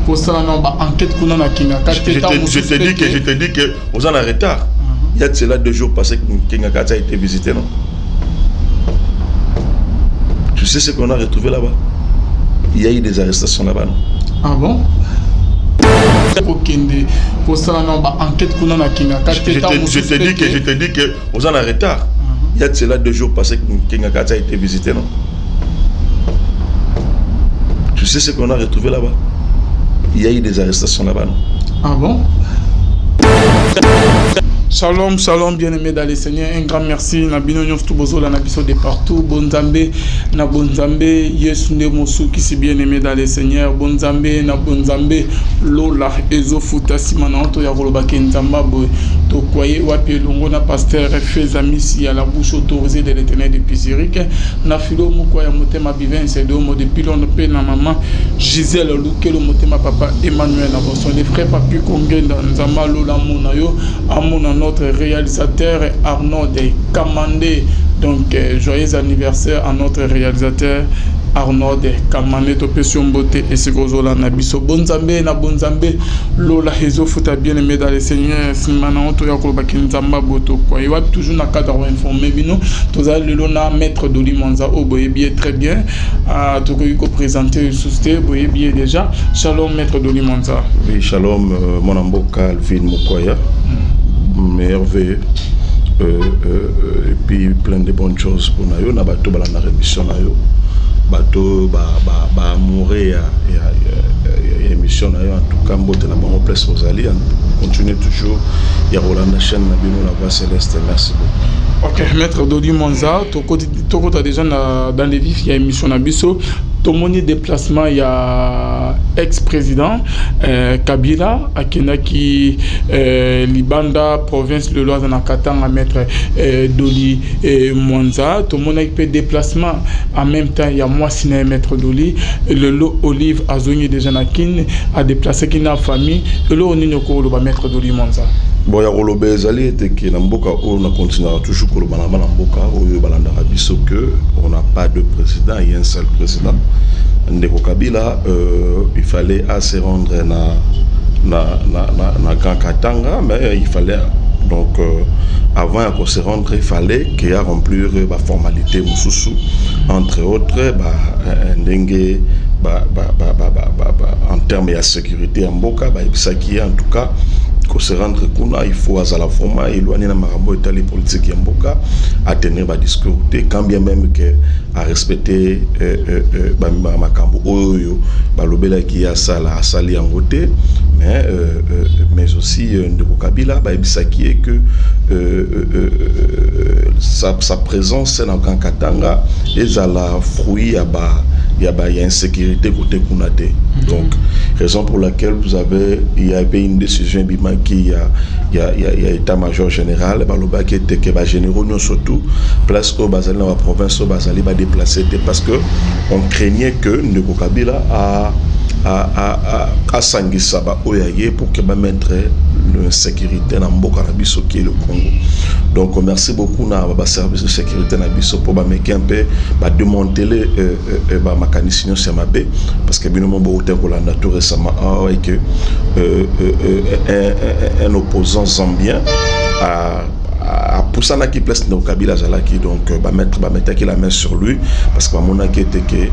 pour ça enquête qu'on a je te dis que vous en êtes en retard. Il y a de cela 2 jours passés que Kingakata a été visité, non? Tu sais ce qu'on a retrouvé là-bas? Il y a eu des arrestations là-bas, non? Ah bon? Pour ça enquête qu'on a je te dis que vous en êtes en retard. Il y a de cela 2 jours passés que Kingakata a été visité, non? Tu sais ce qu'on a retrouvé là-bas? Il y a eu des arrestations là-bas, non? Ah bon? Shalom, shalom, bien-aimés dans les Seigneurs. Un grand merci. Nabino Nyoftu Bozola Nabiso de partout. Bonzambe, na Bonzambe, Yesunde Mosu qui si bien-aimé dans les Seigneurs. Bonzambe, na Bonzambe, Lola, Ezo Futa Simana, Anto Yaroloba Kenzamba, to Kwaye, Wapi Longo, na pasteur Fezamisi à la bouche autorisée de l'éternel de Pisirique. Na Filo Mukwaya Motema Bivin, c'est deux mots de pilon de paix, na maman Gisèle Lukelo Motema Papa Emmanuel, na les frères Papi Kongen, Nzama Lola Monayo, Amona notre réalisateur Arnaud de Kamandé. Donc joyeux anniversaire à notre réalisateur Arnaud de Kamandé Topession Beauté et Segozola Nabiso Bonzambe na Bonzambe Lola Hezo Futa bien-aimé dans les Seigneurs Simana Oto Yakoloba Kinzamba Boto quoi. Il va toujours na cadre informé bino toza lelo na maître Doli Monza au boye bien très bien à to ko présenter susté boye bien déjà. Shalom maître Doli Monza. Oui, shalom mon amboka Alvin Mukwaya. Merveilleux et puis plein de bonnes choses pour nous. Na bato balanda émission na yo bato ba mourir ya émission na yo en tout cas mbote na bango place Rosalie continuez toujours ya Rolanda chaîne na bino la voix céleste. Merci beaucoup. OK maître Doli Monza toko ta déjà dans les vifs il y a émission na biso tomoni déplacement il y a ex-président Kabila Akenaki Libanda province de l'Oise na Katanga maître Doli Monza tomoni avec déplacement en même temps il y a moi ciné maître Doli le lot Olive Azoni déjà na kin a déplacé qui na famille le lot onino ko lo ba maître Doli Monza. Bon ya koloba ezali ete ke na mboka oyo na continuera toujours koloba na mboka oyo balandaka biso que on n'a pas de président, il y a un seul président. Ndeko Kabila il fallait se rendre na Grand Katanga mais il fallait donc avant de se rendre il fallait qu'il y a remplir la formalité mususu entre autres ndenge en termes de sécurité en mboka qui en tout cas qu'on se rendre kuna il faut à la forma éloigner na marambo état politique yamboka à tenir ba discours quand bien même que à respecter ba makambo oyo ba lobela ki ya sala asali yangote mais aussi de Kabila ba bisaki est que sa présence dans Grand Katanga est à la fruit il y a insécurité côté Kounate. Donc, raison pour laquelle il y avait une décision qui il y a état-major général, qui était que généraux surtout place au Bazali dans la province au Bazali va déplacer parce que on craignait que Ndeko Kabila a Sangisaba Oyaye pour que mettre l'insécurité dans Mboka Nabiso qui est le Congo. Donc merci beaucoup na service de sécurité Nabiso pour mettre un peu démonter les mécanismes sur ma baie parce que bien mon beau ko la nature récemment et que un opposant zambien a poussé à qui place dans Kabila Zalaki donc mettre qui la main sur lui parce que mon qui était que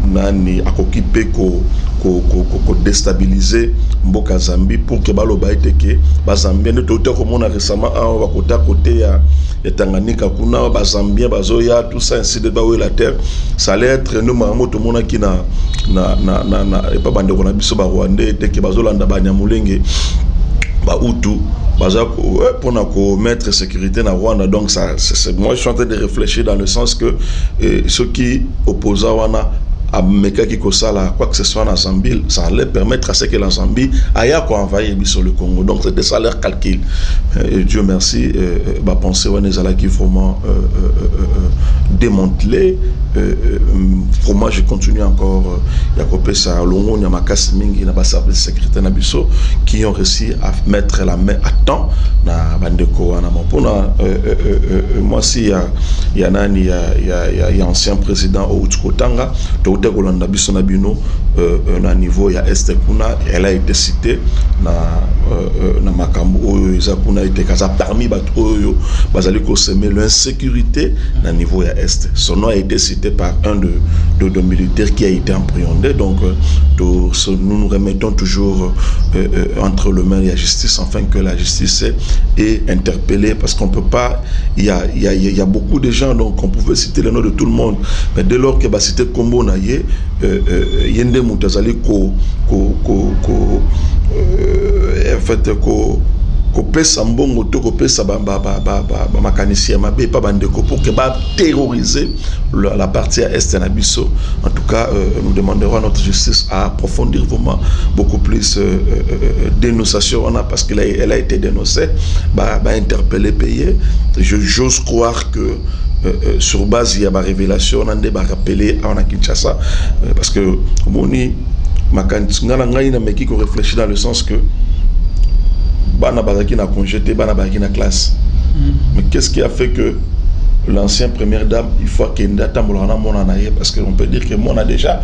nani a occupé ko déstabiliser Mboka Zambie pour que baloba était que bazambien de tout comme on a récemment à côté ya Tanganyika kuna bazambien bazoya tout ça ainsi de baouer la terre ça allait être nous mamoto mona qui na et pas bande na biso ba rwandais était que bazolanda ba nyamulenge ba utu pour mettre sécurité dans Rwanda. Donc moi je suis en train de réfléchir dans le sens que ceux qui opposent à Rwanda à Meka qui kosala quoi que ce soit en Zambie, ça allait permettre à ce que la Zambie aille envahir sur le Congo. Donc c'était ça leur calcul. Et Dieu merci, ma pensée on est là qui vraiment démantelé moi je continue encore ya kopesa longo ya makasi mingi na ba service secrétaire na biso qui ont réussi à mettre la main à temps na bandeko wana mpona moi si ya nani ya ancien président Outkotanga to Kolanda biso na bino na niveau ya est kuna elle a été citée na makambo oyo eza kuna été kaza parmi bato oyo bazali ko semer l'insécurité na niveau ya est. Son nom a été cité par un de militaires qui a été appréhendé. Donc nous nous remettons toujours entre les mains de la justice afin que la justice est interpellée, parce qu'on peut pas, il y a beaucoup de gens, donc on pouvait citer le nom de tout le monde, mais dès lors que cité Kombo Naye Yende Moutazali en fait kopesa mbongo to kopesa makanisi ya mabe pa bandeko pour que ba terroriser la partie est na biso. En tout cas nous demanderons à notre justice à approfondir vraiment beaucoup plus dénonciation parce qu'elle a été dénoncée, interpellé, payé. J'ose croire que sur base il y a des révélations, on a des rappelés à Kinshasa, parce que moni makanisi ngana ngai na meki ko réfléchir dans le sens que bana bazaki na congété bana bazaki na classe. Mais qu'est-ce qui a fait que l'ancienne première dame, il faut qu'elle date parce qu'on peut dire que moi on a déjà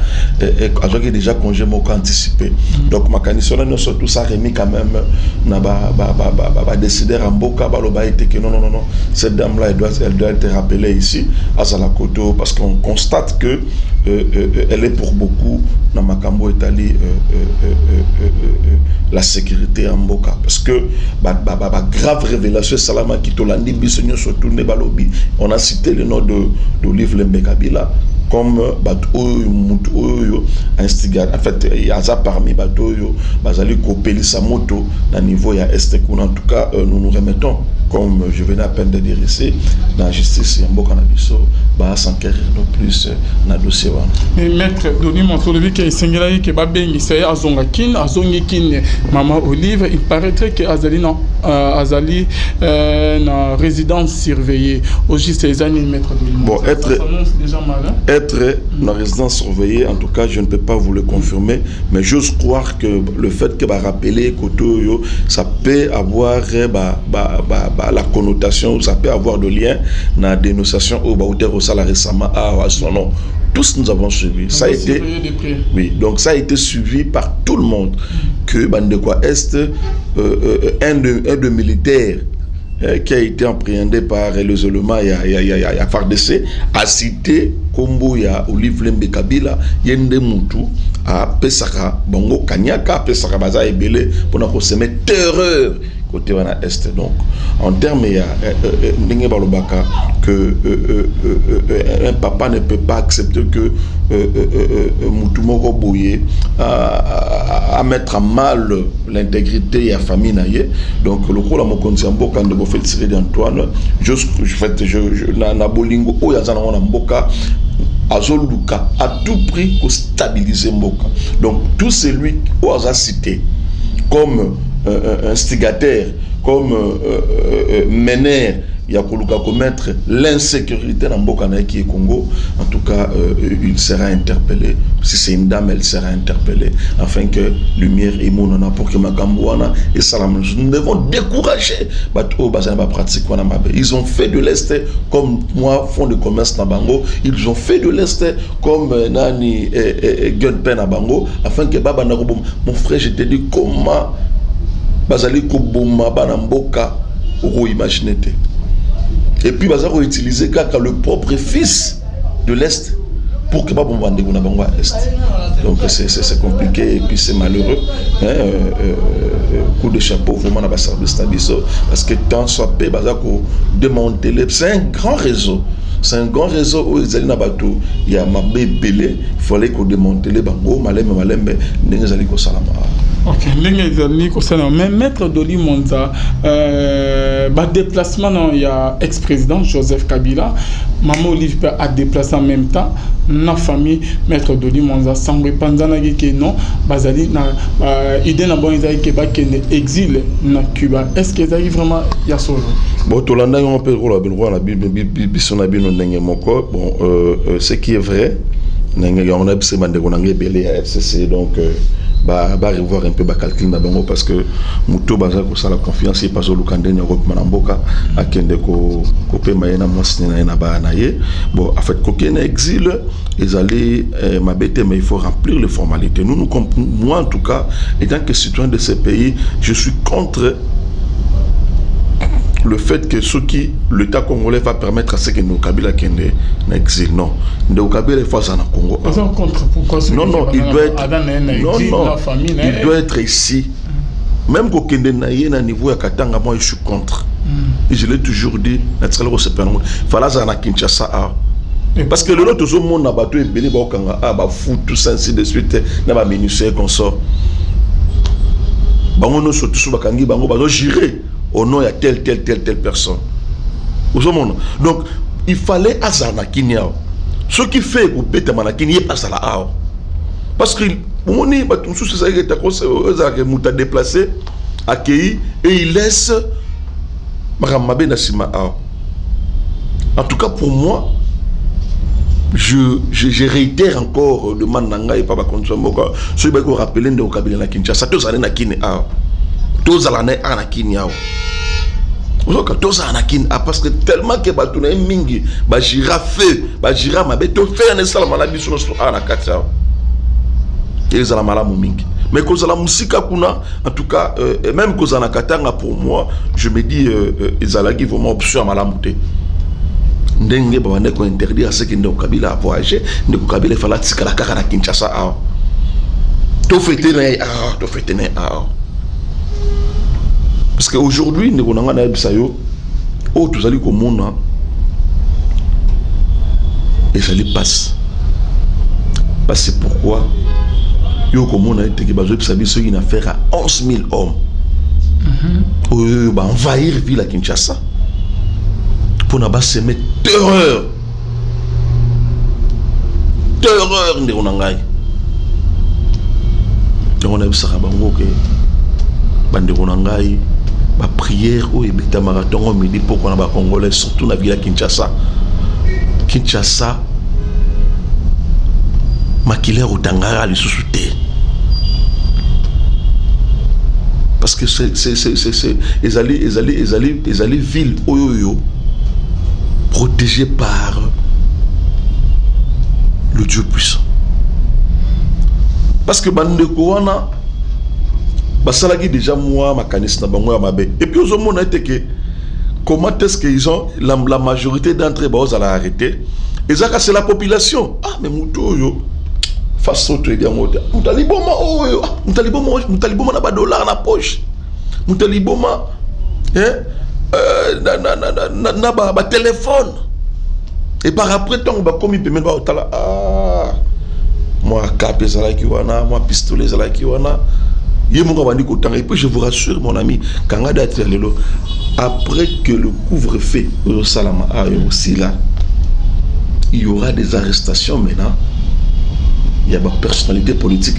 congé mon anticipé. Donc ma canissona nous surtout ça remis quand même na ba décider en boka baloba était que non cette dame là elle doit être rappelée ici à Salakoto, parce qu'on constate que elle est pour beaucoup dans Makambo Italie la sécurité en boka, parce que grave révélation salama qui tolandi bisonyo surtout ne balobi. On a cité le nom d'Olive Lembekabila comme instigateur. En fait, il y a ça parmi Batoyo, Bazali Kopeli Samoto, à niveau ya Estekun. En tout cas, nous nous remettons, comme je venais à peine de dire ici, dans la justice, il y a un beau cannabis, s'enquérir de plus dans le dossier. Mais maître, Denis Monsolovi, qui est singulier, qui est babé, il s'est à Zongakin, Maman Olive, il paraîtrait que Azali na résidence surveillée. Au juste les années, maître Denis. Bon, ça s'annonce déjà mal, hein? Être dans résidence surveillée, en tout cas, je ne peux pas vous le confirmer, mais j'ose croire que le fait que rappeler Kotoyo, ça peut avoir la connotation, ça peut avoir de lien dans la dénonciation au Baouter au Sala récemment à son nom. Tous nous avons suivi. Ça a été, oui, donc ça a été suivi par tout le monde. Que Bandekwa Est, un de militaires qui a été appréhendé par les éléments à FARDC, a cité Kombo ya Olive Lembekabila, Yende Moutou, à Pesaka, Bongo Kanyaka, Pesaka Baza et Belé, pour nous semer terreur côté wana est. Donc en termes il y a que un papa ne peut pas accepter que Moutoumoko Boye à mettre à mal l'intégrité et la famille naïe. Donc le coup la mokonzi mboka de Bofel Cyril d'Antoine, je na bolingo o ya zana wana mboka azoluka à tout prix pour stabiliser mboka. Donc tout celui qui a cité comme instigateur, comme meneur, il y a commettre l'insécurité dans Mboka qui est Congo. En tout cas, il sera interpellé. Si c'est une dame, elle sera interpellée afin que lumière et mon pour que Makambouana et Salam. Nous devons décourager. Ils ont fait de l'Est comme moi, fonds de commerce na Bango. Ils ont fait de l'Est comme Nani et Gunpen à Bango afin que Baba Narobo. Mon frère, je te dis comment Bazali Koboma Banamboka Oro imaginete. Et puis Bazaro utiliser le propre fils de l'Est pour que Babomba Ndeguna Bango à l'Est. Donc c'est compliqué et puis c'est malheureux. Coup de chapeau vraiment à service Tabiso, parce que tant soit paix Bazako démanteler. C'est un grand réseau. C'est un grand réseau où ils allaient nabato. Il y a Mabé Belé. Il fallait qu'on démantèle Bango, Malembe, Nengazali Salama. Ok, mais maître Doli Monza, déplacement, il y a ex-président Joseph Kabila, maman Olivier a déplacé en même temps, na famille maître Doli Monza, sans répandre que non, bazali na idée na bon isaïe que exil na Cuba. Est-ce que ça vraiment y a ça? Bon, tout le monde a un peu la Bible, bon, ce qui est vrai, on a besoin de belé à FCC, donc bah revoir un peu ba calcul na bango parce que muto baza ko sala confiance pas au lukande nya ko manamboka akende ko pe mayena mwasini na ba na ye. Bon, en fait ko ken exil ils allaient m'abêter, mais il faut remplir les formalités. Moi en tout cas, étant que citoyen de ce pays, je suis contre le fait que l'État congolais va permettre à ce que nos Kabila kende n'exil. Non, nos Kabila faut ça na Congo. Non, il doit être il doit être ici. Même qu'au kende na yé na niveau ya Katanga, moi je suis contre. Et je l'ai toujours dit, naturellement c'est pas normal. Fala ça na Kinshasa. Parce que le lot tout le monde na bateau et belé ba okanga ba fout tout ça ainsi de suite na ba minusé qu'on sort. Bango no surtout sur bakangi bango ba gérer au nom, il y a telle personne. Donc, il fallait Azana Kinyao. Ce qui fait que Beta Manakini est pas à la. Parce que, on est déplacé, accueilli, et il laisse Maramabé Nassima. En tout cas, pour moi, je réitère encore de Mananga et Papa Konsomoka. Ceux qui ont rappelé de Okabila na Kinshasa, tous les Nakine. Tous les Nakine. Parce que tellement que batuna mingi ba girafe ba gira mabe to faire ne sala mala biso so ana katsa et za la mala mingi mais cause la musique kuna en tout cas même cause na katanga pour moi je me dis ezalaki vraiment option mala muté ndenge ba wane ko interdire à ce que ndo Kabila voyager ndo Kabila fala tikala kaka na Kinshasa to fêter parce qu'aujourd'hui, nous avons un bisayo, oh, tout ça, comme on et ça les passe. Parce que c'est pourquoi, yo, comme on a été qui une affaire à 11 000 hommes. Envahir la ville à Kinshasa. Pour ne pas semer terreur. Terreur, nous avons un on a vu ça, ma prière au Ebita Marathon au midi pour qu'on a Congolais, surtout dans la ville à Kinshasa. Kinshasa, maquilleur au Tangara, les sous-soutés. Parce que ils allaient ville Oyoyo, protégée par le Dieu puissant. Parce que Bandeko wana basalaki déjà moi ma canis na bango ya mabe et puis aux hommes on a été que comment est-ce qu'ils ont la majorité d'entre eux aux à arrêter et ça c'est la population mais muto yo face au truc bien mota mutaliboma oyo mutaliboma na ba dollar na poche mutaliboma na ba téléphone et par après tant ba comme il peut même ba otala moi cap ezalaki wana moi pistolet ezalaki wana. Et puis je vous rassure mon ami, après que le couvre-feu au Salama aussi là, il y aura des arrestations maintenant. Il y a des personnalités politiques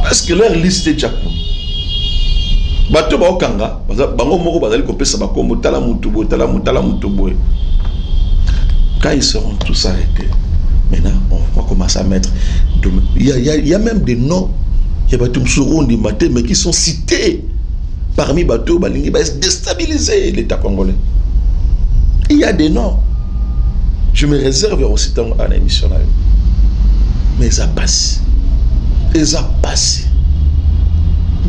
parce que leur liste est déjà connue. Bato ba okanga, bango moko bazali kopesa bakombo tala mutubo. Quand ils seront tous arrêtés, maintenant on va commencer à mettre. Il y a même des noms. Il y a des gens mais qui sont cités parmi les bateaux qui vont déstabiliser l'État congolais. Il y a des noms. Je me réserve aussi à l'émission. Mais ça passe. Et ça passe.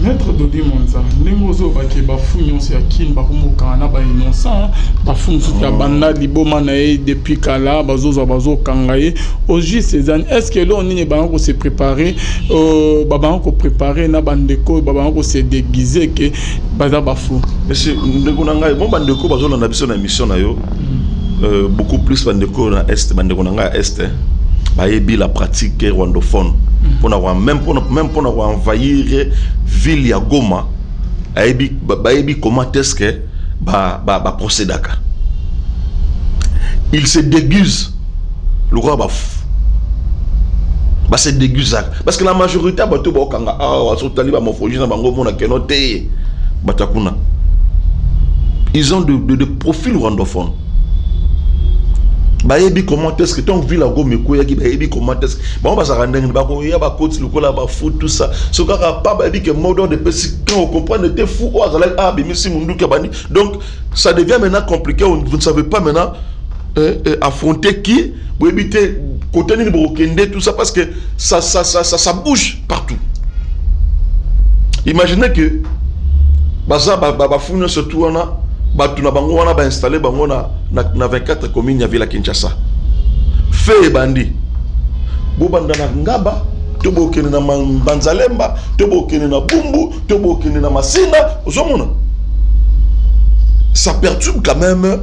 Maître Dodi Monza, Nemozo Baki Bafounion, c'est à qui Bakumo Kana, innocent, Bafoum Souka Banda, Liboma Nae, depuis Kala, Bazo Bazo Kangaye, au Cézanne, est-ce que là on est Babanko s'est préparé, Babanko préparé, Nabandeko, Babanko s'est déguisé, que Baza Bafou? Monsieur, Ndekonanga, bon Bandeko, Bazo, on a besoin d'une émission, beaucoup plus Bandeko dans Est, Bandeko Nanga Est. bayebi la pratique rwandophone pour envahir ville ya Goma bayebi comment est-ce que procédaka il se déguise le roi se déguise parce que la majorité bato bakanga ils ont de profils rwandophones. Bayebi comment est-ce que ton ville à Goma koyaki bayebi comment est-ce que bon ba ça rendre ba ko ya ba côté lokola ba foot tout ça ce gars pas bayebi que mode de petit quand on comprend était fou ou azala ah bimisi mundu kabani donc ça devient maintenant compliqué vous ne savez pas maintenant affronter qui pour éviter côté ni brokende tout ça parce que ça bouge partout. Imaginez que baza ba fouine surtout on a batu na bango wana ba installer bango na 24 communes ya ville Kinshasa. Fait bandi. Bo banda na Ngaba, to bokene na Banzalemba, to bokene na Bumbu, to bokene na Masina, ozomona. Ça perturbe quand même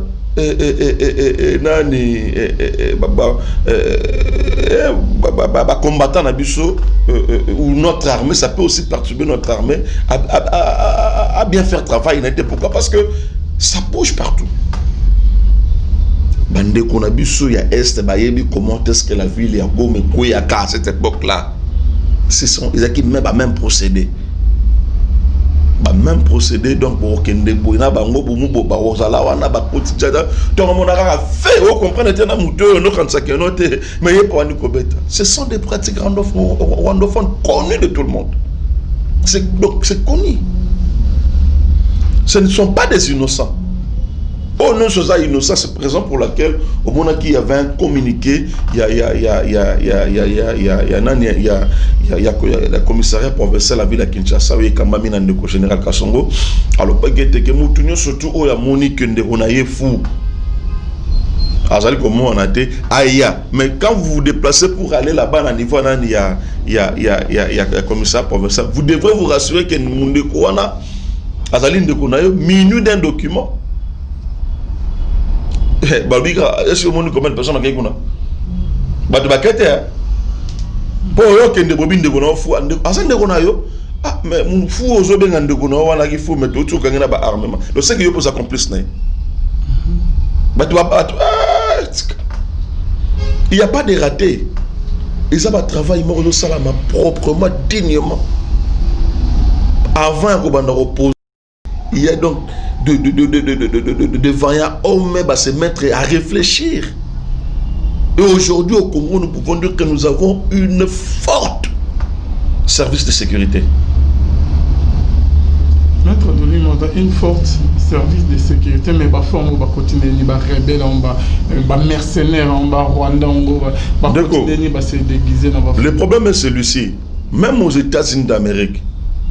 combattant na biso ou notre armée, ça peut aussi perturber notre armée à bien faire travail. Pourquoi? Parce que ça bouge partout. Bande konabiso ya est bayebi comment est-ce que la ville ya Goma koyaka à cette époque-là. Ils ont même procédé. Même procédé donc pour kende boina bango bumu boba ozala wana ba kotijada donc on a fait au comprendre tena muto no kan sakeno te mais pour andi kobeta. Ce sont des pratiques rwandophones connues de tout le monde. Donc c'est connu. Ce ne sont pas des innocents. Oh non, chose innocent, c'est présent pour laquelle au moment qu'il y avait un communiqué, il y a le commissariat provincial à la ville de Kinshasa, oui, Kambami Nandeko général Kassongo. Alors pas que que moutunyo surtout au ya Monique Ndekonaye fou. Azali comme on a été aïe. Mais quand vous vous déplacez pour aller là-bas à niveau il y a le commissariat provincial, vous devrez vous rassurer que Ndeko wana Azali Ndekonaye minute d'un document. Balbika, est-ce que vous combien de personnes qui ont Batu bakete pour yo kende bobine de gono fu ande asan de gono yo ah mais mon fou ozo benga de gono wana ki fu mettre tout kangena ba armement le c'est que yo pose accomplice na batu il y a pas de raté et ça va travailler mort salama proprement dignement avant qu'on banda repose il y a donc de vaillants hommes va se mettre à réfléchir. Et aujourd'hui au Congo, nous pouvons dire que nous avons une forte service de sécurité. Maître Doli, on a une forte service de sécurité, mais on va continuer, on va rebelle, on va mercenaire, on va Rwanda, on va continuer, on va se déguiser. Le problème est celui-ci. Même aux États-Unis d'Amérique,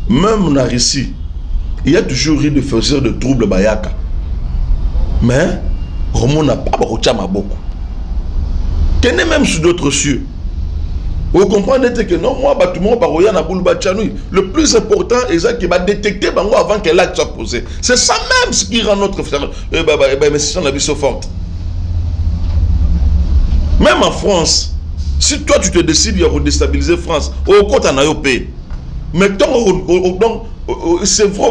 même en Russie, il y a toujours eu des faiseurs de troubles bayaka. Mais, Romo n'a pas beaucoup. Tenez même sur d'autres cieux. Vous comprenez que non, moi, tout le monde le plus important est ça qui va détecter avant que l'acte soit posé. C'est ça même ce qui rend notre mission la vie forte. Même en France, si toi tu te décides de déstabiliser France, au compte en a payé. Mais donc, c'est vrai,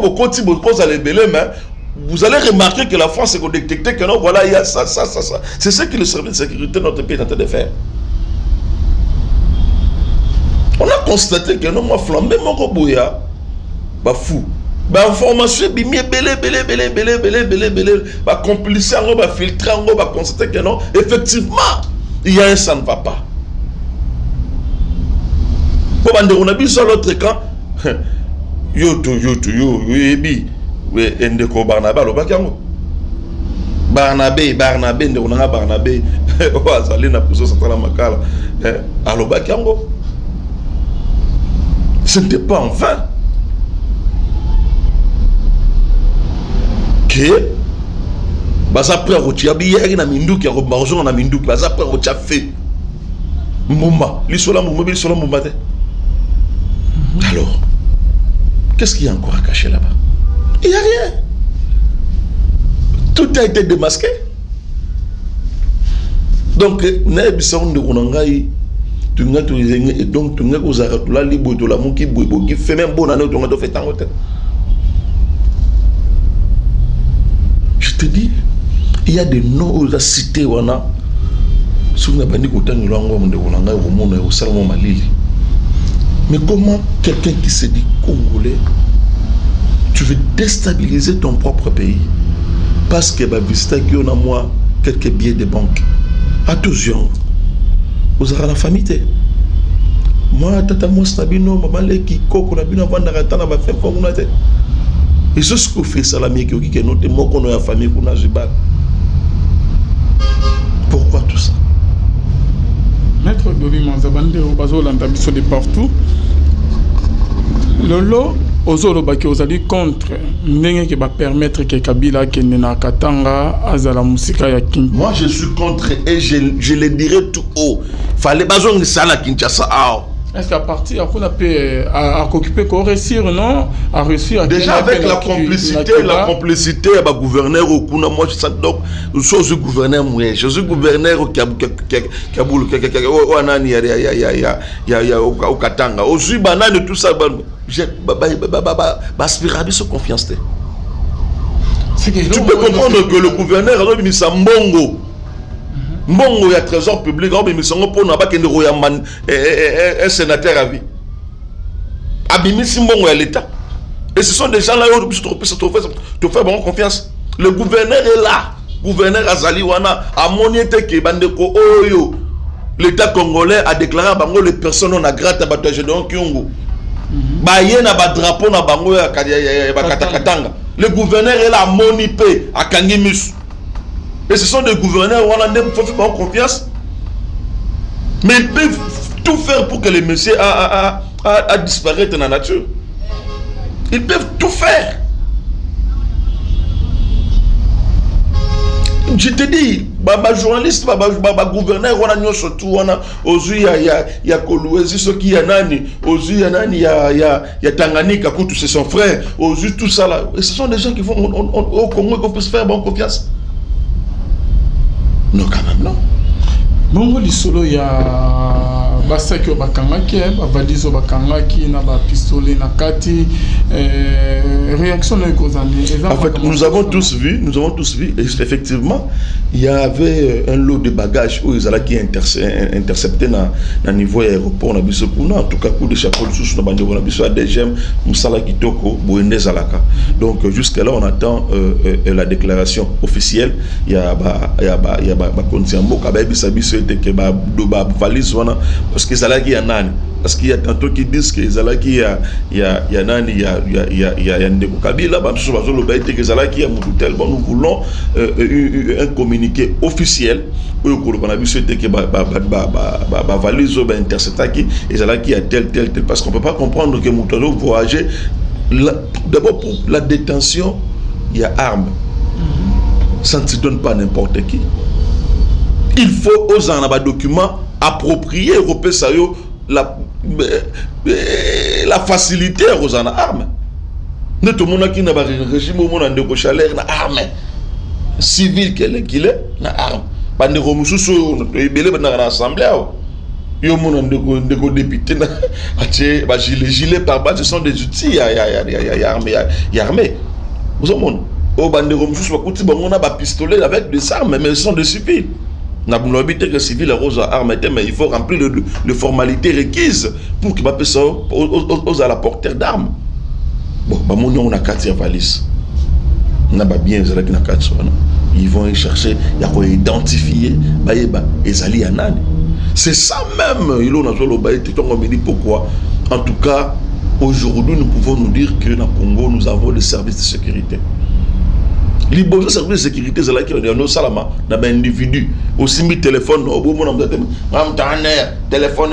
vous allez remarquer que la France est détectée que non, voilà, il y a ça. C'est ce que le service de sécurité de notre pays est en train de faire. On a constaté que non, moi, flambé, mon robouya, bah fou. Bah information, bimie, belé, bah complicer, bah filtrer, bah constater que non, effectivement, il y a un ça ne va pas. Bon, on a vu sur l'autre camp. Yo, ebi, Ndeko Barnabé, lo bakiango. Barnabé, Ndeko nanga Barnabé, o azali na puso centrale makala, alo bakiango. Ce n'était pas en vain que baza après rotia biye na minduki ya robazo na minduki baza après rotia fait mbumba lisola mbumba lisola mbumba te. Alors qu'est-ce qu'il y a encore à cacher là-bas? Il n'y a rien. Tout a été démasqué. Donc, tu n'as tout et donc tu n'as qu'aux arrêts là libre de la mon qui fait même bonne année tu n'as fait tant hôtel. Je te dis, il y a des noms aux cités on a sur na bandi côté nous lango monde olanga au monde au salon malili. Mais comment quelqu'un qui se dit congolais, tu veux déstabiliser ton propre pays parce que bah visiter qui on a moi quelques billets de banque. Attention, vous avez la famille. Moi, tata moi stabino, maman les qui coco na bino vendre à tana ba faire pour nous et c'est ce que fait ça la mie qui est notre mot qu'on a la famille qu'on a jibal. Pourquoi tout ça? Maître Dori Manzabande au bazo l'antabiso de partout. Lolo ozolo baki ozali contre ndenge qui va permettre que Kabila kende na Katanga azala musika ya Kinshasa. Moi je suis contre et je le dirai tout haut. Fallait bazo ngisa na Kinshasa. Est-ce qu'à partir à occuper qu'on réussir non à réussir déjà avec la complicité à ba gouverneur au kuna moi je sens donc chose du gouverneur moi je suis gouverneur au Kaboul au anani ya au Katanga au suis banane tout ça j'ai aspirer ce confiance. Tu peux comprendre que le gouverneur a mis sa mbongo Mbongo ya trésor public, mais son pour n'a pas qu'un un sénateur à vie. Abimisi Mbongo à l'État. Et ce sont des gens là où te faire bonne confiance. Le gouverneur est là. Gouverneur Azali Wana a monité que Bandeko Oyo. L'État congolais a déclaré à Bango les personnes non agréables à Batoye de Kyongo. Baye na ba drapeau na Bango ya Katakatanga. Le gouverneur est là monipé à Kangimus. Et ce sont des gouverneurs où on a pas confiance. Mais ils peuvent tout faire pour que les messieurs a disparaître dans la nature. Ils peuvent tout faire. Je te dis, journaliste, gouverneur, on a surtout, on a aujourd'hui il y a Kolwezi, ce qui y a nani, aujourd'hui il y a Tanganyika, tout c'est son frère, aujourd'hui tout ça là. Et ce sont des gens qui vont au Congo qu'on peut se faire bonne confiance. Non, quand même, non. Bongo lisolo ya basaki o bakangaki bavalizo bakangaki na ba pistolet na kati réaction na kozani. En fait, nous avons tous vu et effectivement il y avait un lot de bagages où ils allaient qui intercepté na niveau aéroport na biso kuna en tout cas coup de chapeau sous na bandeko na biso ADGM musala kitoko boende zalaka. Donc jusqu'à là on attend la déclaration officielle. Il y a kontiambo kababi sabiso que valise parce que ça là qui y a nani parce qu'il y a tantôt qui disent que ça là qui y a nani il y a Ndeko Kabila que ça là qui y a Moutoutel. Bon, nous voulons un communiqué officiel où on a vu que valise intercepté qui et ça là qui y a tel parce qu'on peut pas comprendre que Moutoutel voyager d'abord pour la détention il y a armes ça ne se donne pas n'importe qui. Il faut aux en documents appropriés la facilité aux en armes. Nous tout le monde qui n'a pas régime au monde de chaleur na arme civil qu'il est na arme. Bande romusu so belé na assemblée. Yo monde de député na ba gilet par balle ce sont des outils ya armé. Vous savez au bande romusu so kuti bon on a ba pistolet avec des armes mais ce sont des civils. N'a pas l'habitude que civil rose à armes, mais il faut remplir les formalités requises pour qu'il puisse aux à la portée d'armes. Bon, bah mon nom on a 4 valises. On a pas bien ça qui n'a 4 soins. Ils vont y chercher, il y a quoi identifier, bah les alliés anani. C'est ça même. Il on a sur le bail. On me dit pourquoi. En tout cas, aujourd'hui nous pouvons nous dire que dans le Congo nous avons des services de sécurité. Les beaux services de sécurité, c'est là qu'il y a nos salama, dans un individu. Aussi, mis téléphone, téléphone,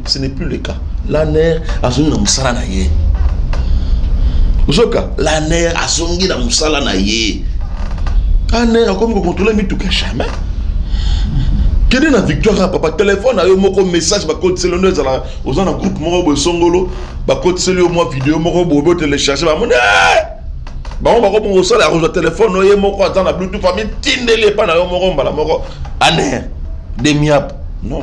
ce n'est plus le cas. La nerf a zongi na musala na ye. Uzoka, la nerf a zongi na musala na ye. La nerf a comme contrôler mi tout jamais. Quel est la victoire papa téléphone a eu mon message ba code cellulaire aux en groupe moko songolo ba code cellulaire moi vidéo moko télécharger ba mon bah on va reprendre ça la rouge téléphone oye moko attend la bluetooth famille tindele pas na yo moko mbala moko aner demiap non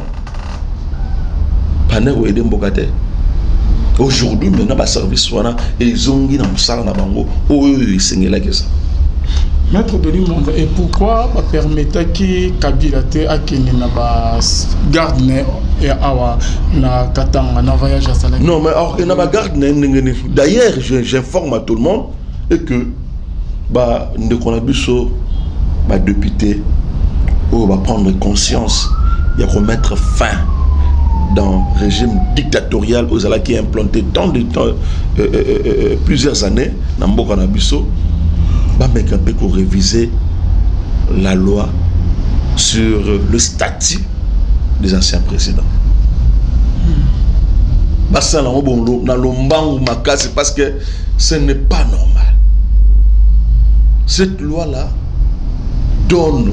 Pendant aider Mbokate. Aujourd'hui, maintenant, le service, ils ont dit dans ça, ils sont là que ça. Maître de l'Imonde, et pourquoi permettre que Kabila a garde na Katanga, na voyage à Salé? Non, mais alors, il y a une garde. D'ailleurs, j'informe à tout le monde et que nous connaissons les députés qui va prendre conscience et remettre fin dans le régime dictatorial aux Alaki qui est implanté tant de temps, plusieurs années dans le Bisso. Mais qu'on peut réviser la loi sur le statut des anciens présidents. C'est parce que ce n'est pas normal. Cette loi-là donne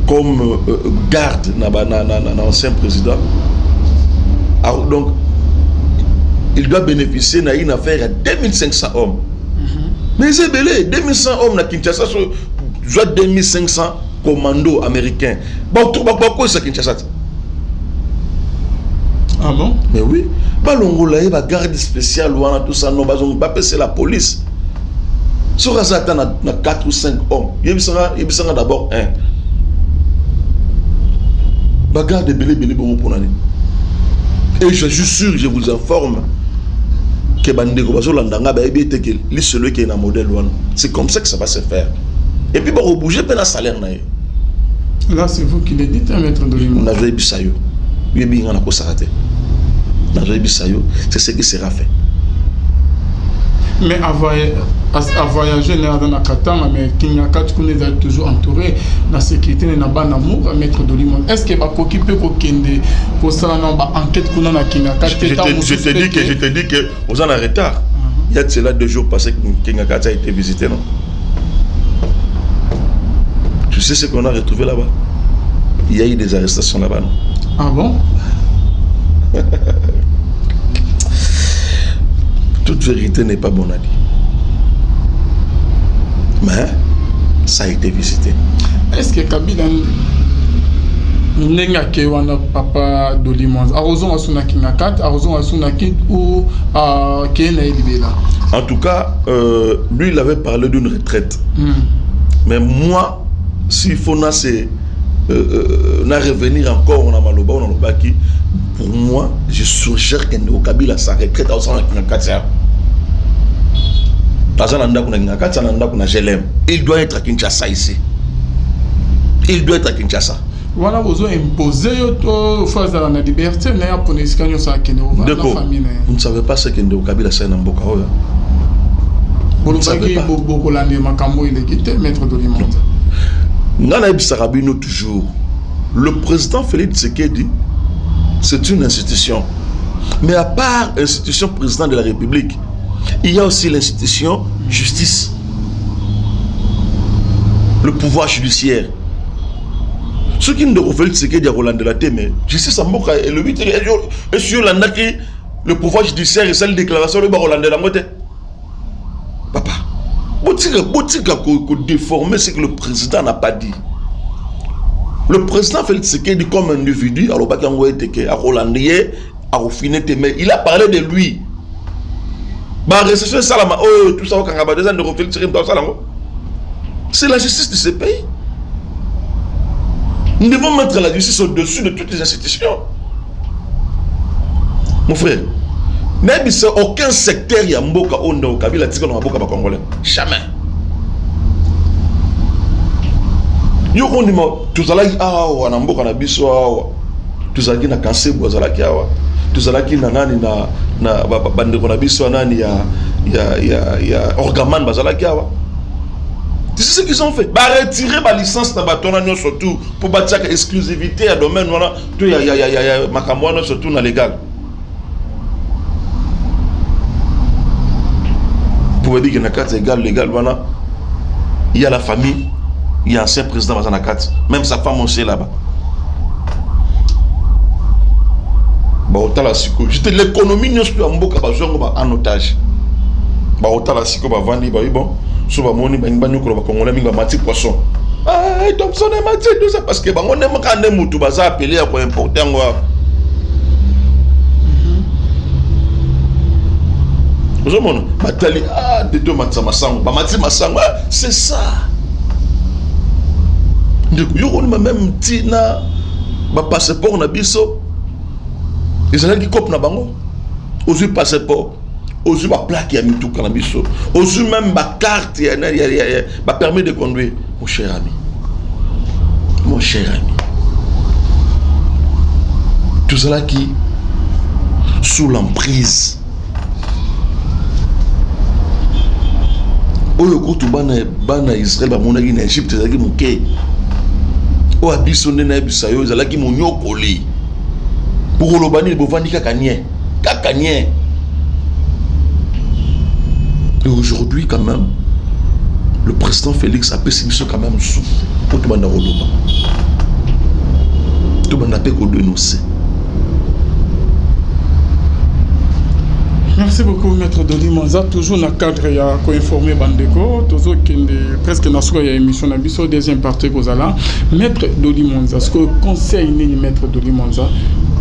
comme garde l'ancien président. Alors, donc, il doit bénéficier d'une affaire à 2500 hommes. Mais c'est belé, 2100 hommes à Kinshasa, soit 2500 commandos américains. Pourquoi c'est Kinshasa? Ah bon? Mais oui. L'Ongola, il va garde spéciale, tout ça, non, c'est la police. Sur la Satan, il y a 4 ou 5 hommes. Il y a d'abord un. Garde belé, pour l'année. Et je suis sûr, je vous informe, que celui qui est dans le modèle. C'est comme ça que ça va se faire. Et puis, on va bouger pour le salaire. Là, c'est vous qui le dites, maître de l'Imonde. C'est ce qui sera fait. Mais à voyager dans la Katanga, mais Kinyakat est toujours entouré de la sécurité de Nabanamou, maître de l'Imonde. Est-ce qu'il va s'occuper pour ça enquête qu'on a Kinyakat? Je te dis que vous en avez retard. Il y a de cela 2 jours passés que Kinyakat a été visité, non? Tu sais ce qu'on a retrouvé là-bas? Il y a eu des arrestations là-bas, non? Ah bon? Toute vérité n'est pas bonne à dire. Mais ça a été visité. Est-ce que Kabila n'est pas papa de l'Imonde? Arrosons à Sunakingakat, arrosons à Sunakit ou à Kena Elibela? En tout cas, lui, il avait parlé d'une retraite. Mais moi, s'il faut revenir encore on a Maloba, on a Lobaki, pour moi, je suggère qu'au Kabila sa retraite à Sunakingakat. Il doit être à Kinshasa ici. Il doit être à Kinshasa. Voilà, vous avez imposé la liberté, vous ne savez pas ce que le Kabila c'est dans Mboka. Vous ne savez pas. Maître de l'Imonde. Toujours. Le président Félix Tshisekedi, c'est une institution. Mais à part l'institution président de la République, il y a aussi l'institution justice, le pouvoir judiciaire. Ceux qui ne refont pas ce qu'il y a de la thème, justice en Mboka et le 8 et sur le pouvoir judiciaire et celle déclaration de Roland de la moitié. Papa, Botika déformer ce que le président n'a pas dit. Le président Félix Tshisekedi comme individu, alors à Rolandier, à Rofinet, mais il a parlé de lui. Tout ça, c'est la justice de ce pays. Nous devons mettre la justice au-dessus de toutes les institutions. Mon frère, même si aucun secteur y a Mboka Ondo Kabila Tika dans Mboka Congolais. Jamais. Yo on dit tout ça là ah na Mboka na biso ah tout ça qui na cancer bozala ki ah tout ça là qui na nani na bande ko na biso nani ya orgaman bazala ki ah. C'est ce qu'ils ont fait. Bah retirer ma licence na batona surtout pour bâtir exclusivité à domaine voilà tout ya makamwana surtout na légal. Pour dire que na carte légal voilà il y a la famille, il y a un ancien président dans la carte, même sa femme aussi là-bas. Bah autant la siko, j'étais l'économie nous plus en boka en otage. Bah autant la siko bah vendre bah bon. Souvent, on a des congolais qui ont mati poisson. Ah, Thompson et Mathieu, tout ça, parce que on aime quand on est tout baza appelé à quoi important. Vous avez Batali, ah, de deux Matsamasang, Bamati Masang, c'est ça. Du coup, on a même tina, ba passeport na biso. Ils ont dit cop na bango. Osu passeport, osu ba plaque ya mitu kana biso. Osu même ba carte ya ba permis de conduire. Mon cher ami. Mon cher ami. Tout cela qui sous l'emprise. Oyo kutu bana Israël ba monaki na Égypte ezalaki moke. O abiso ndena bisa yo ezalaki monyokoli. Pour lobani bovandi kaka nie. Kaka nie. Et aujourd'hui quand même le président Félix a pessimiste quand même sous pour tout banda roloba. Tout banda pe ko dénoncer. Merci beaucoup, Maître Dodi Monza. Toujours dans le cadre, il y a informé Bandeko. Toujours presque dans la émission, la deuxième partie, Maître Dodi Monza. Ce que conseil Maître Dodi Monza,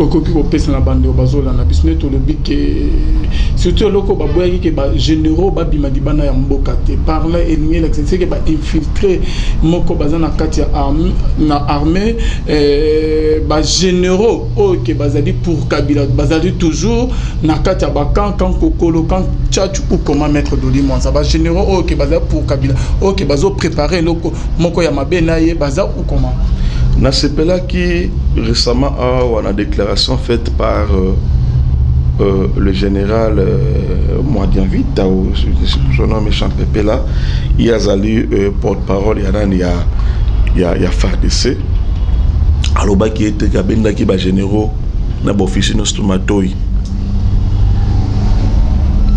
okoki ko pesa na bande o bazola na bisne to le bic surtout loko ba boya ki ba généraux ba bima di bana ya mboka te parler ennemi l'excès que ba infiltrer moko bazana kati ya armée ba généraux o ke bazali pour Kabila bazali toujours na kati ya ba kan kokolo kan tchatchu ou comment Maître Dodi Monza ba généraux o ke bazali pour Kabila o ke bazo préparer loko moko ya mabena ye baza ou comment na sepela qui récemment a une déclaration faite par le général Mwadian Vita ou son nom méchant Pepela il y a zali porte-parole il y a FARDC alors bah qui était kabenda qui ba généraux na officier no stomatoi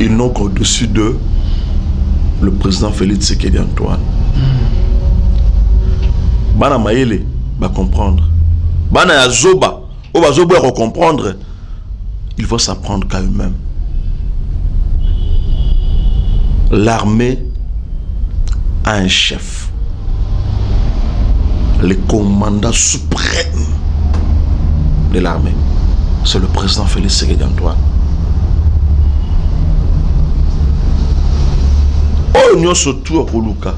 ils n'ont qu'au-dessus de le président Félix Tshisekedi Antoine bana mayele va comprendre. Bana ya zoba, o ba zoba va comprendre. Il faut s'apprendre qu'à eux-mêmes. L'armée a un chef. Le commandant suprême de l'armée, c'est le président Félix Tshisekedi Antoine. Oh, nous sommes tous à Koluka.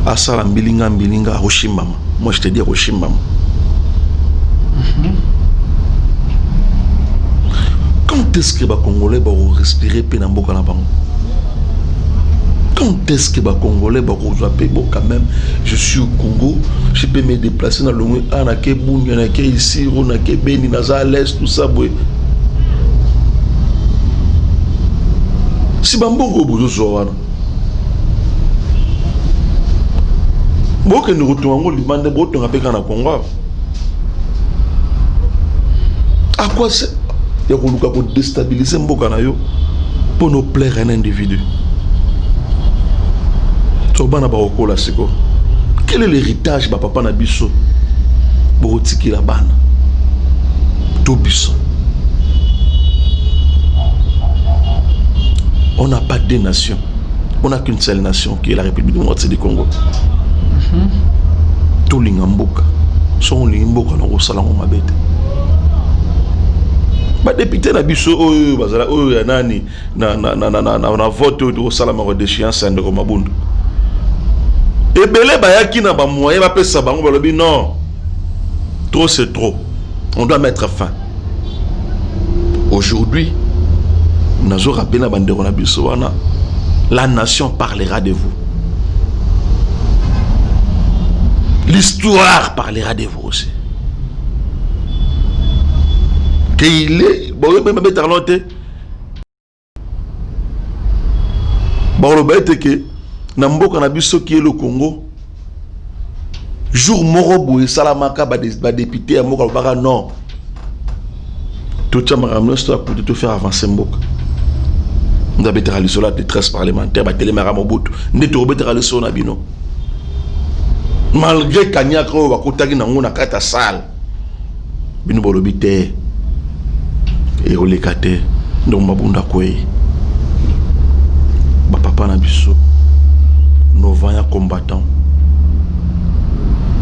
Asala mbilinga Hiroshima. Moi je te dis Hiroshima. Quand est-ce que les Congolais vont respirer Pénamboka na bango? Quand est-ce que les Congolais vont respirer quand même? Je suis au Congo, je peux me déplacer dans le monde, anake Bunya, anake ici, anake Beni, naza à l'est, tout ça. Si Bambongo bozo zoana. Bon que nous retournons au Liban, nous retournons avec un Congo. À quoi c'est? Il y a pour déstabiliser Mbokanayo pour nous plaire un individu. Quel est l'héritage de papa Nabiso pour tiki la bana? Tobiso. On n'a pas deux nations. On n'a qu'une seule nation qui est la République démocratique du Congo. Tout l'ingamboka son l'ingamboka na osalango mabete ba député na biso oyo bazala oyo ya nani na vote oyo osalama ko déchéance ya ndeko Mabunda ebele bayaki na ba moyen ba pesa bango balobi non trop c'est trop on doit mettre fin aujourd'hui nazo rappelé na bandeko na biso wana la nation parlera de vous. L'histoire parlera de vous aussi. Qu'il est, bon, même mettre en note. Bon, le bête que Nambo Kanabiso qui est le Congo. Jour Morobo et Salamaka va député à Mokalbara non. Tout ça m'a ramené pour te faire avancer Mboka. Nous avons été réalisé la détresse parlementaire, bah télémara Mobutu. Nous avons été réalisé au Nabino. Malgré Kanyako wakutaki na ngona kata sale bino bolobite et olekate donc Mabunda kwei ba papa na biso nos vaillants combattants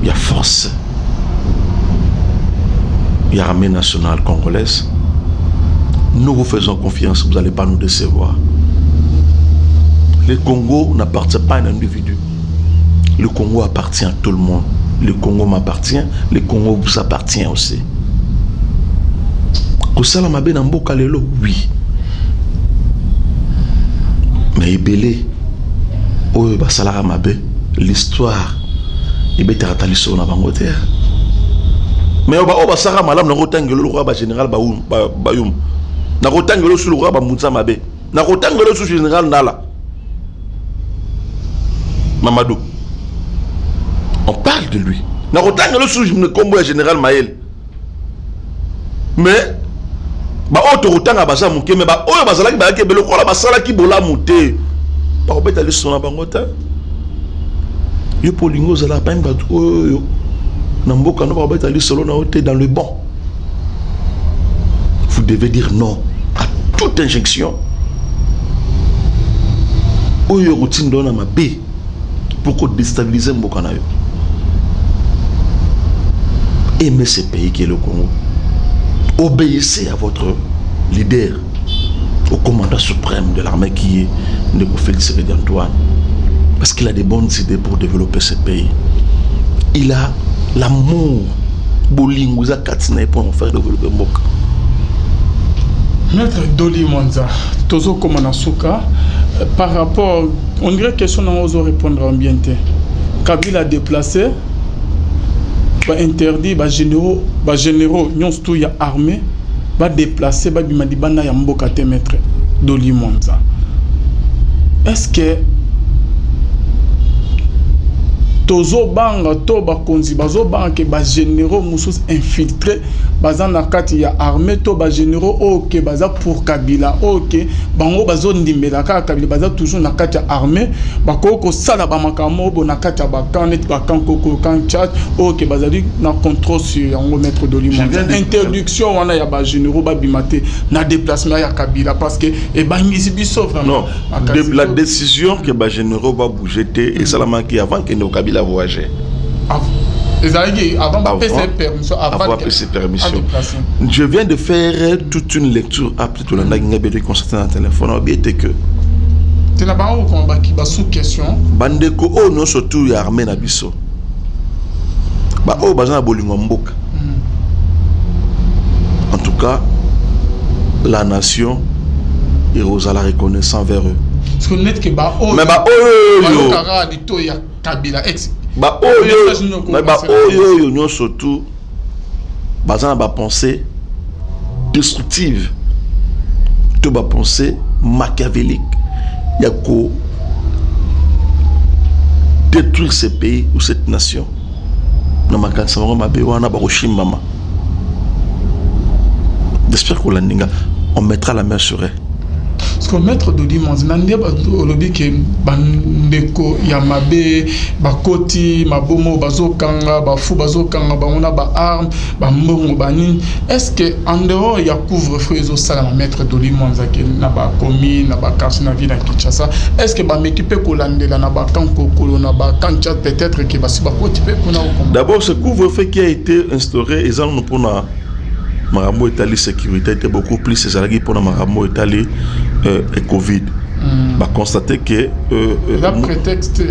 il y a force, il y a l'armée nationale congolaise. Nous vous faisons confiance, vous n'allez pas nous décevoir. Le Congo n'appartient pas à un individu. Le Congo appartient à tout le monde. Le Congo m'appartient, le Congo vous appartient aussi. Kosala mabe na mboka lelo, oui. Mais ebele, oyo basalaka mabe, l'histoire, ebetaka liso na bango te. Mais oba basaka malamu na kotangelo lokwa ba général bayum. Na kotangelo su lokwa ba mutsa mabe. Na kotangelo su général Nala. Mamadou. On parle de lui. Na kotangelo su kombo général Maël. Mais ba auto kotanga basa muke mais ba oyo bazalaki ba ke belo kola basala ki bola muté. Ba obeta liso na bango te. Yo polingo zala pa mba oyo. Namboka no ba obeta liso na oté dans le bon. Vous devez dire non à toute injection. Oyo routine dona ma B pour déstabiliser mboka na yo. Aimez ce pays qui est le Congo. Obéissez à votre leader, au commandant suprême de l'armée qui est Ndeko Félix Tshisekedi Antoine. Parce qu'il a des bonnes idées pour développer ce pays. Il a l'amour. Bolingouza Katsina pour en faire développer Mboka. Maître Doli Monza, Tozo Komanasuka, par rapport, on dirait que question n'a osé répondre en bien. Kabila déplacé, interdit, généraux, nous tous y a armé, déplacé, bimadibana ya mboka te maître Doli Monza. Est-ce que Tozo banga to ba konzi bazo banga ke ba généraux musus infiltré bazan na kati ya armée to ba généraux OK baza pour Kabila OK bango bazo ndimbela ka Kabila baza toujours na kati ya armée bakoko sala ba makamo bo na kati ya bakan koko kan chat OK bazali na contrôle sur yango maître Doli Monza. Interdiction wana ya ba généraux ba bimate na déplacement ya Kabila parce que e bangisi biso vraiment. Non, la décision que ba généraux va bouger et salama qui avant que no Kabila voyager. Avant permission. Je viens de faire toute une lecture après tout le monde constaté dans le téléphone. Obéité que. Tu n'as pas sous question. Bandeko oh non surtout y armé na biso. Ba oh bazana bolingo mboka. En tout cas, la nation est à la reconnaissance vers eux. Parce que net que ba oh. Mais ba oh yo. Kabila ex. Ba oyo yo nyo surtout bazana ba pensée destructive to ba pensée machiavélique ya ko détruire ce pays ou cette nation na makansa ma be wana ba koshimama. J'espère que l'andinga on mettra la main sur elle. Parce que maître Doli Monza nande ba olobi ke bandeko ya mabe bakoti mabomo bazokanga bafu bazokanga bangona ba arme ba mbongo banini. Est-ce que en dehors ya couvre-feu ezo sala na maître Doli Monza ke na ba commune na ba quartier na ville na Kinshasa, est-ce que ba m'équipe ko landela na ba kanko kolo na ba kancha peut-être que ba si ba koti pe kuna ko. D'abord ce couvre-feu qui a été instauré et ça nous pour na Maramo Italie sécurité était beaucoup plus c'est pour Maramo Italie et Covid. Va constater que la prétexte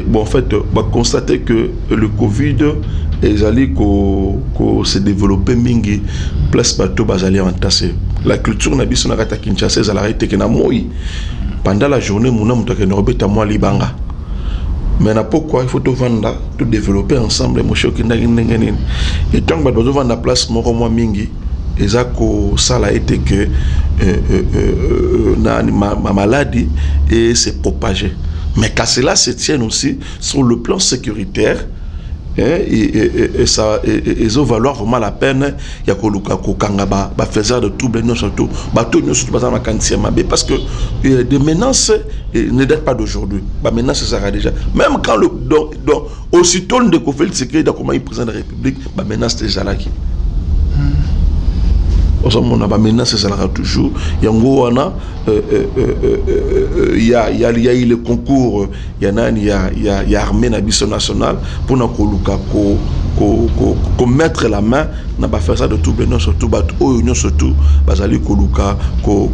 bon en fait va constater que le Covid est allé se développer mingi place bateau bazali entasser. La culture na biso na kata Kinshasa est arrêté que na moi pendant la journée mon muto ke robeta moi libanga. Mais na pourquoi il faut tout vendre, tout développer ensemble mo shoki ndagi ndengeni. Et tant que bateau vendre la place moko moi mingi ezako ça a été que ma maladie et s'est propagée. Mais qu'à cela se tienne aussi sur le plan sécuritaire et ça va valoir vraiment la peine il y a kokanga ba faiseur de troubles non surtout bateau non surtout dans la quantité parce que des menaces ne datent pas d'aujourd'hui. Ba menace ça déjà même quand le donc aussitôt le Ndeko Félix Tshisekedi comme président de la République ba menace déjà là qui on a menace ça là toujours yango wana il y a eu le concours il y a armée na biso nationale pour na koluka ko mettre la main na ba faire ça de tout non surtout ba union surtout bazali koluka ko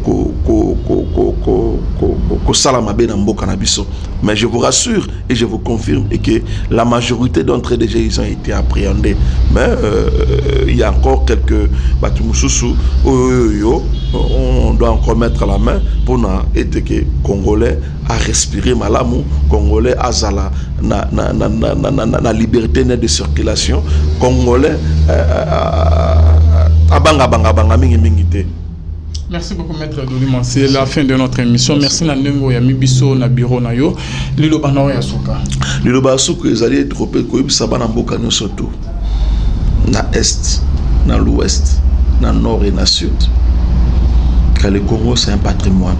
sala mabe na mboka na biso. Mais je vous rassure et je vous confirme et que la majorité d'entre eux déjà ils ont été appréhendés, mais il y a encore quelques batumususu on doit encore mettre la main pour na être que Congolais à respirer malamu, Congolais azala na liberté de circulation, Congolais abanga mingi te. Merci beaucoup, Maître Doliman. C'est la fin de notre émission. Merci Nandengo ya Mibiso na bureau na yo. Lilo Banao ya Soka. Lilo Basuka ezali tropé ko yebisa bana mboka nyonso to. Na est, na l'ouest, na nord et na sud. Car le Congo c'est un patrimoine.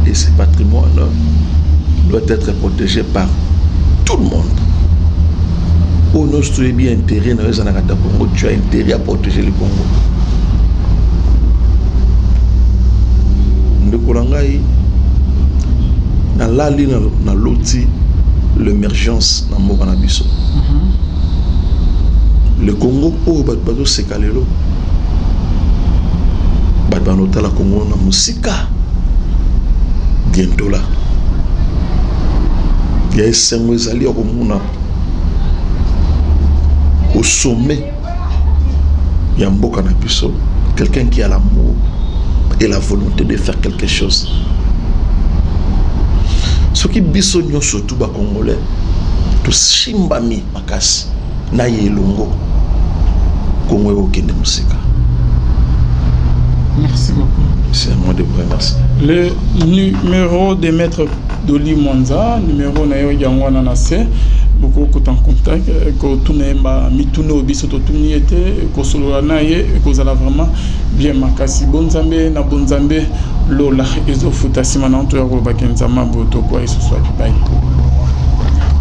Et ce patrimoine doit être protégé par tout le monde. Au nord, tu es bien intérêt dans les Anakata Congo, tu as intérêt à protéger le Congo. Ndekolangai na lali na loti l'émergence na mboka na biso. Le Congo o bato sekalelo bato notala Congo na musika bientôt là il y a esengo ezali ya komona au sommet ya mboka na biso quelqu'un qui a l'amour et la volonté de faire quelque chose. Ce qui biso nyonso tout ba Congolais to simbami makasi na yelongo Congo okende musika. Merci beaucoup. C'est à moi de vous remercier. Le numéro de Maître Doli Mwanza, numéro na yo yangwana na se beaucoup en contact ko tunemba mituno biso to tuni ete ko solo na ye ko zala vraiment bien makasi bonzambe na bonzambe lola ezo futa simana to ya ko bakenzama boto kwa eso soit bye.